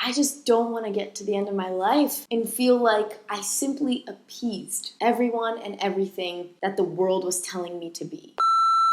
I just don't want to get to the end of my life and feel like I simply appeased everyone and everything that the world was telling me to be.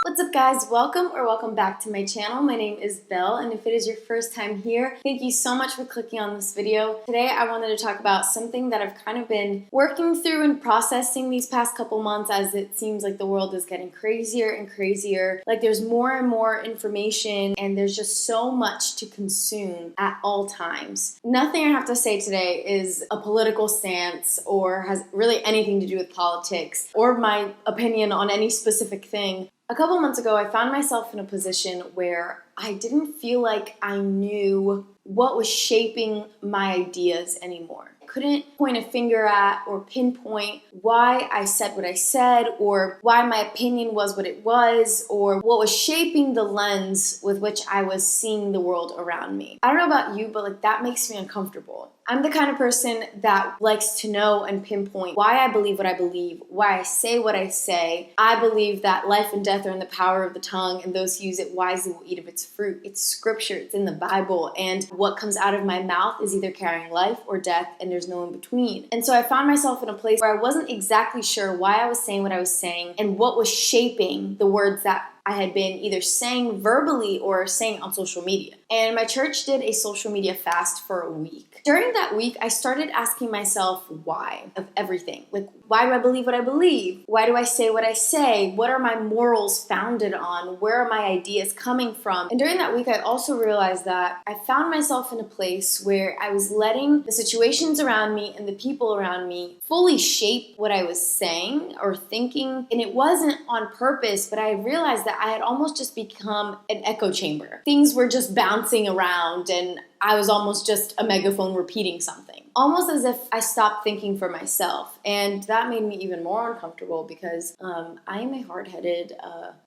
What's up, guys? Welcome back to my channel. My name is Belle, and if it is your first time here, thank you so much for clicking on this video. Today I wanted to talk about something that I've kind of been working through and processing these past couple months, as it seems like the world is getting crazier and crazier. Like, there's more and more information and there's just so much to consume at all times. Nothing I have to say today is a political stance or has really anything to do with politics or my opinion on any specific thing. A couple months ago, I found myself in a position where I didn't feel like I knew what was shaping my ideas anymore. I couldn't point a finger at or pinpoint why I said what I said, or why my opinion was what it was, or what was shaping the lens with which I was seeing the world around me. I don't know about you, but that makes me uncomfortable. I'm the kind of person that likes to know and pinpoint why I believe what I believe, why I say what I say. I believe that life and death are in the power of the tongue, and those who use it wisely will eat of its fruit. It's scripture, it's in the Bible, and what comes out of my mouth is either carrying life or death, and there's no in between. And so I found myself in a place where I wasn't exactly sure why I was saying what I was saying and what was shaping the words that I had been either saying verbally or saying on social media. And my church did a social media fast for a week. During that week, I started asking myself why of everything. Like, why do I believe what I believe? Why do I say what I say? What are my morals founded on? Where are my ideas coming from? And during that week, I also realized that I found myself in a place where I was letting the situations around me and the people around me fully shape what I was saying or thinking. And it wasn't on purpose, but I realized that I had almost just become an echo chamber. Things were just bouncing around and I was almost just a megaphone repeating something. Almost as if I stopped thinking for myself. And that made me even more uncomfortable because I am a hard-headed,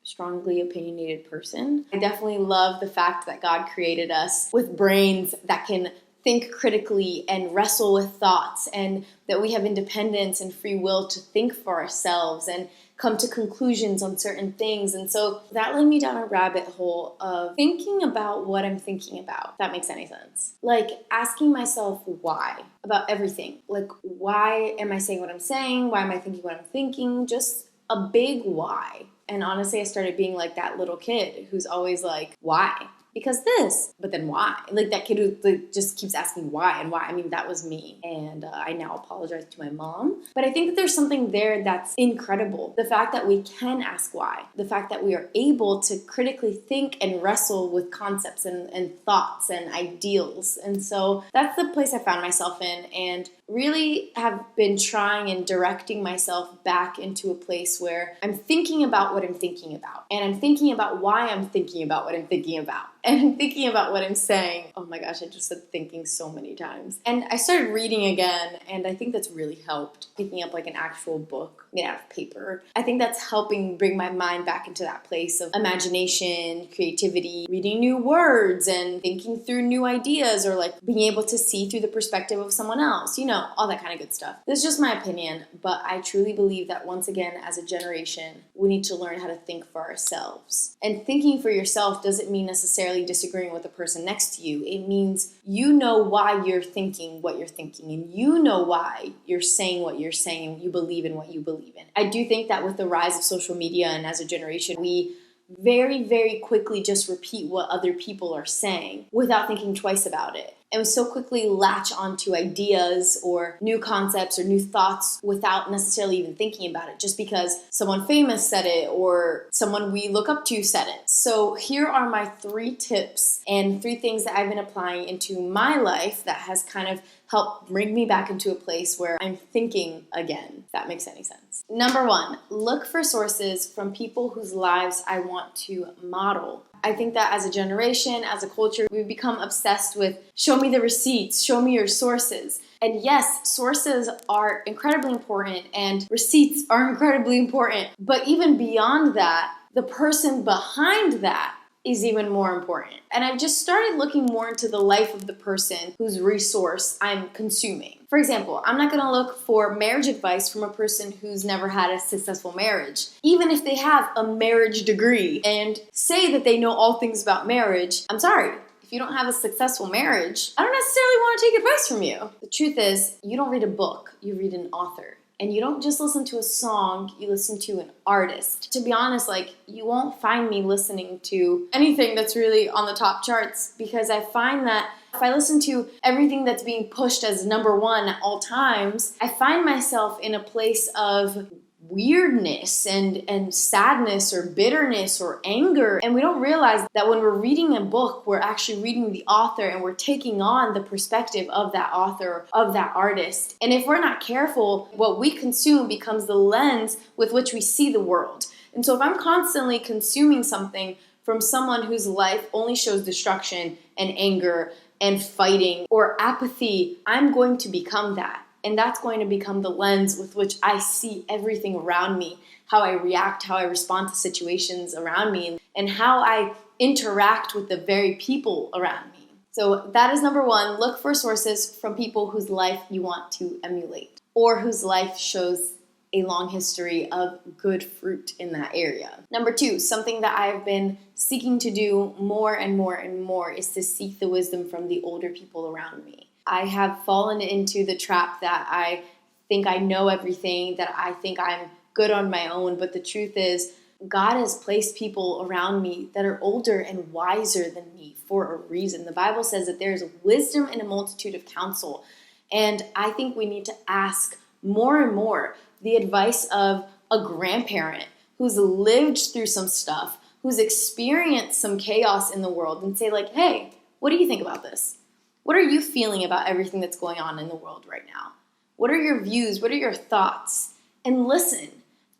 strongly opinionated person. I definitely love the fact that God created us with brains that can think critically and wrestle with thoughts, and that we have independence and free will to think for ourselves and come to conclusions on certain things. And so that led me down a rabbit hole of thinking about what I'm thinking about, if that makes any sense. Like, asking myself why about everything. Like, why am I saying what I'm saying? Why am I thinking what I'm thinking? Just a big why. And honestly, I started being like that little kid who's always like, why? Because this, but then why? Like, that kid who just keeps asking why and why. I mean, that was me. And I now apologize to my mom. But I think that there's something there that's incredible. The fact that we can ask why. The fact that we are able to critically think and wrestle with concepts and thoughts and ideals. And so that's the place I found myself in, and really have been trying and directing myself back into a place where I'm thinking about what I'm thinking about. And I'm thinking about why I'm thinking about what I'm thinking about. And I'm thinking about what I'm saying. Oh my gosh, I just said thinking so many times. And I started reading again, and I think that's really helped. Picking up like an actual book made out of paper. I think that's helping bring my mind back into that place of imagination, creativity, reading new words, and thinking through new ideas, or like being able to see through the perspective of someone else. You know, all that kind of good stuff. This is just my opinion, but I truly believe that once again, as a generation, we need to learn how to think for ourselves. And thinking for yourself doesn't mean necessarily disagreeing with the person next to you. It means you know why you're thinking what you're thinking, and you know why you're saying what you're saying, and you believe in what you believe in. I do think that with the rise of social media and as a generation, we very, very quickly just repeat what other people are saying without thinking twice about it. And so quickly latch onto ideas or new concepts or new thoughts without necessarily even thinking about it, just because someone famous said it or someone we look up to said it. So here are my 3 tips and 3 things that I've been applying into my life that has kind of helped bring me back into a place where I'm thinking again, if that makes any sense. Number 1, look for sources from people whose lives I want to model. I think that as a generation, as a culture, we've become obsessed with show me the receipts, show me your sources. And yes, sources are incredibly important and receipts are incredibly important. But even beyond that, the person behind that is even more important. And I've just started looking more into the life of the person whose resource I'm consuming. For example, I'm not gonna look for marriage advice from a person who's never had a successful marriage. Even if they have a marriage degree and say that they know all things about marriage, I'm sorry. if you don't have a successful marriage, I don't necessarily want to take advice from you. The truth is, you don't read a book, you read an author. And you don't just listen to a song, you listen to an artist. To be honest, like, you won't find me listening to anything that's really on the top charts, because I find that if I listen to everything that's being pushed as number one at all times, I find myself in a place of weirdness and sadness or bitterness or anger. And we don't realize that when we're reading a book, we're actually reading the author and we're taking on the perspective of that author, of that artist. And if we're not careful, what we consume becomes the lens with which we see the world. And so if I'm constantly consuming something from someone whose life only shows destruction and anger and fighting or apathy, I'm going to become that. And that's going to become the lens with which I see everything around me, how I react, how I respond to situations around me, and how I interact with the very people around me. So that is number one. Look for sources from people whose life you want to emulate, or whose life shows a long history of good fruit in that area. Number two, something that I've been seeking to do more and more and more is to seek the wisdom from the older people around me. I have fallen into the trap that I think I know everything, that I think I'm good on my own, but the truth is, God has placed people around me that are older and wiser than me for a reason. The Bible says that there is wisdom in a multitude of counsel, and I think we need to ask more and more the advice of a grandparent who's lived through some stuff, who's experienced some chaos in the world, and say like, hey, what do you think about this? What are you feeling about everything that's going on in the world right now? What are your views? What are your thoughts? And listen.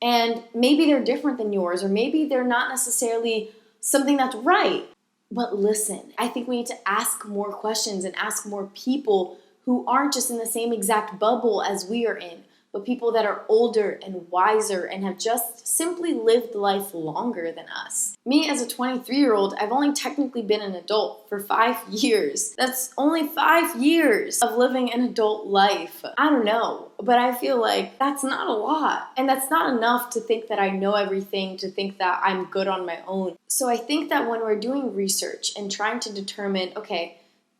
And maybe they're different than yours, or maybe they're not necessarily something that's right, but listen. I think we need to ask more questions and ask more people who aren't just in the same exact bubble as we are in, but people that are older and wiser and have just simply lived life longer than us. Me as a 23-year-old, I've only technically been an adult for 5 years. That's only 5 years of living an adult life. I don't know, but I feel like that's not a lot. And that's not enough to think that I know everything, to think that I'm good on my own. So I think that when we're doing research and trying to determine, okay,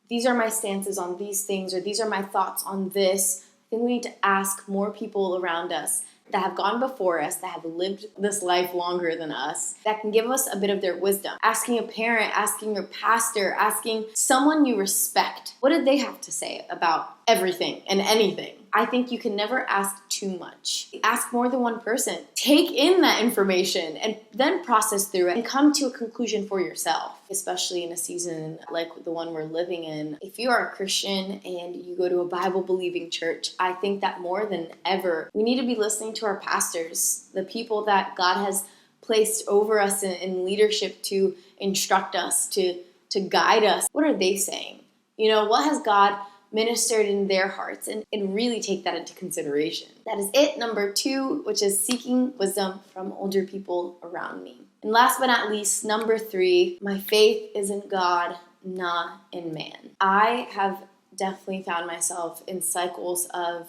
these are my stances on these things, or these are my thoughts on this, I think we need to ask more people around us that have gone before us, that have lived this life longer than us, that can give us a bit of their wisdom. Asking a parent, asking your pastor, asking someone you respect. What did they have to say about everything and anything? I think you can never ask too much. Ask more than one person. Take in that information and then process through it and come to a conclusion for yourself, especially in a season like the one we're living in. If you are a Christian and you go to a Bible-believing church, I think that more than ever, we need to be listening to our pastors, the people that God has placed over us in leadership to instruct us, to guide us. What are they saying? What has God ministered in their hearts, and really take that into consideration. That is it. Number two, which is seeking wisdom from older people around me. And last but not least, number three, my faith is in God, not in man. I have definitely found myself in cycles of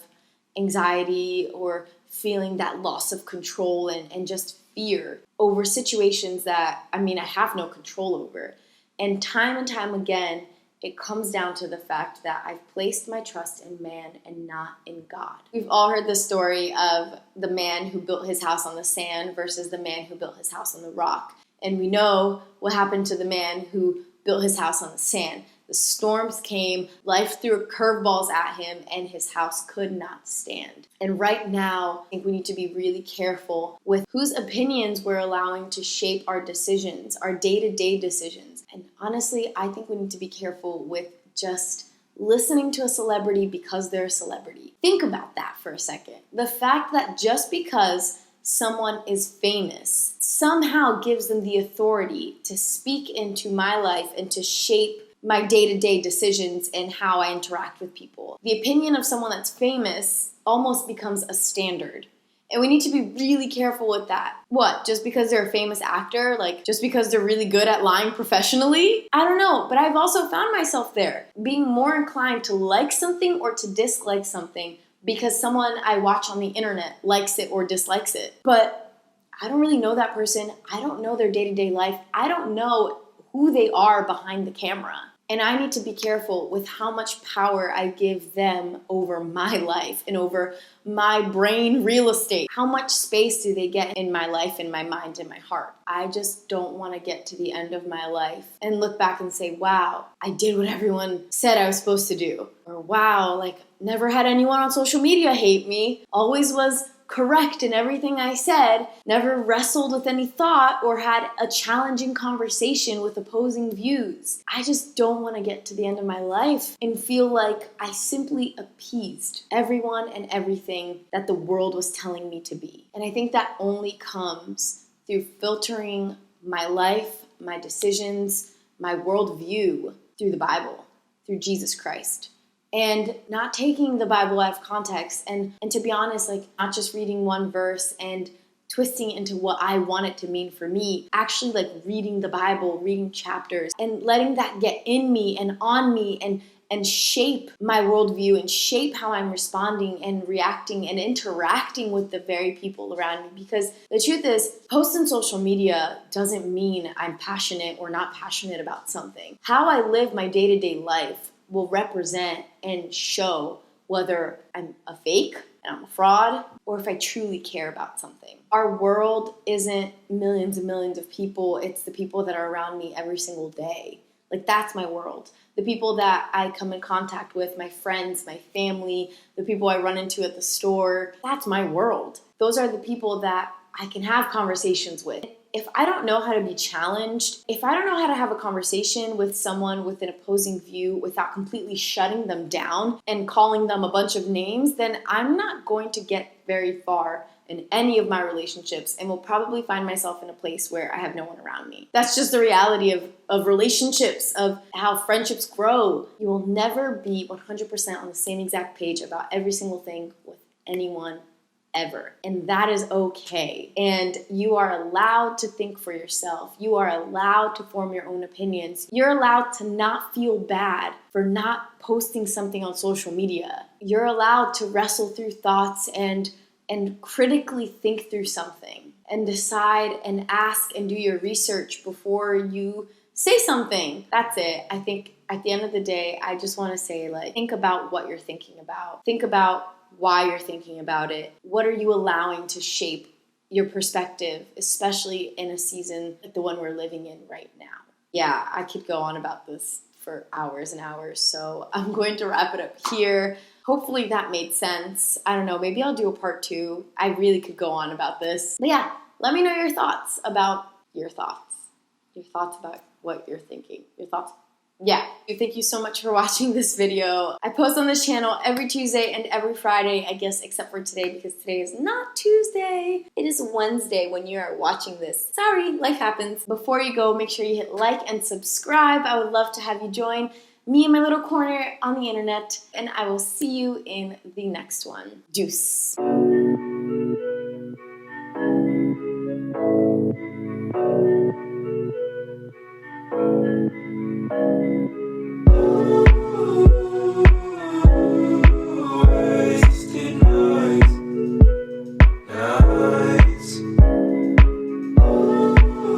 anxiety or feeling that loss of control and just fear over situations that, I have no control over. And time again, it comes down to the fact that I've placed my trust in man and not in God. We've all heard the story of the man who built his house on the sand versus the man who built his house on the rock. And we know what happened to the man who built his house on the sand. The storms came, life threw curveballs at him, and his house could not stand. And right now, I think we need to be really careful with whose opinions we're allowing to shape our decisions, our day-to-day decisions. And honestly, I think we need to be careful with just listening to a celebrity because they're a celebrity. Think about that for a second. The fact that just because someone is famous somehow gives them the authority to speak into my life and to shape my day-to-day decisions and how I interact with people. The opinion of someone that's famous almost becomes a standard. And we need to be really careful with that. What, just because they're a famous actor? Like, just because they're really good at lying professionally? I don't know, but I've also found myself there, being more inclined to like something or to dislike something because someone I watch on the internet likes it or dislikes it. But I don't really know that person. I don't know their day-to-day life. I don't know who they are behind the camera. And I need to be careful with how much power I give them over my life and over my brain real estate. How much space do they get in my life, in my mind, in my heart? I just don't want to get to the end of my life and look back and say, wow, I did what everyone said I was supposed to do. Or wow, like never had anyone on social media hate me. Always was correct in everything I said, never wrestled with any thought or had a challenging conversation with opposing views. I just don't want to get to the end of my life and feel like I simply appeased everyone and everything that the world was telling me to be. And I think that only comes through filtering my life, my decisions, my worldview through the Bible, through Jesus Christ. And not taking the Bible out of context and to be honest, like not just reading one verse and twisting it into what I want it to mean for me, actually like reading the Bible, reading chapters and letting that get in me and on me and shape my worldview and shape how I'm responding and reacting and interacting with the very people around me. Because the truth is, posting social media doesn't mean I'm passionate or not passionate about something. How I live my day-to-day life will represent and show whether I'm a fake and I'm a fraud or if I truly care about something. Our world isn't millions and millions of people. It's the people that are around me every single day. Like that's my world. The people that I come in contact with, my friends, my family, the people I run into at the store, that's my world. Those are the people that I can have conversations with. If I don't know how to be challenged, if I don't know how to have a conversation with someone with an opposing view without completely shutting them down and calling them a bunch of names, then I'm not going to get very far in any of my relationships and will probably find myself in a place where I have no one around me. That's just the reality of relationships, of how friendships grow. You will never be 100% on the same exact page about every single thing with anyone ever. And that is okay. And you are allowed to think for yourself. You are allowed to form your own opinions. You're allowed to not feel bad for not posting something on social media. You're allowed to wrestle through thoughts and critically think through something and decide and ask and do your research before you say something. That's it. I think at the end of the day, I just want to say, like, think about what you're thinking about. Think about why you're thinking about it. What are you allowing to shape your perspective, especially in a season like the one we're living in right now? Yeah, I could go on about this for hours and hours, so I'm going to wrap it up here. Hopefully that made sense. I don't know, maybe I'll do a part 2. I really could go on about this. But yeah, let me know your thoughts about your thoughts. Your thoughts about what you're thinking. Your thoughts. Yeah, thank you so much for watching this video. I post on this channel every Tuesday and every Friday, I guess, except for today because today is not Tuesday. It is Wednesday when you are watching this. Sorry, life happens. Before you go, make sure you hit like and subscribe. I would love to have you join me in my little corner on the internet, and I will see you in the next one. Deuce.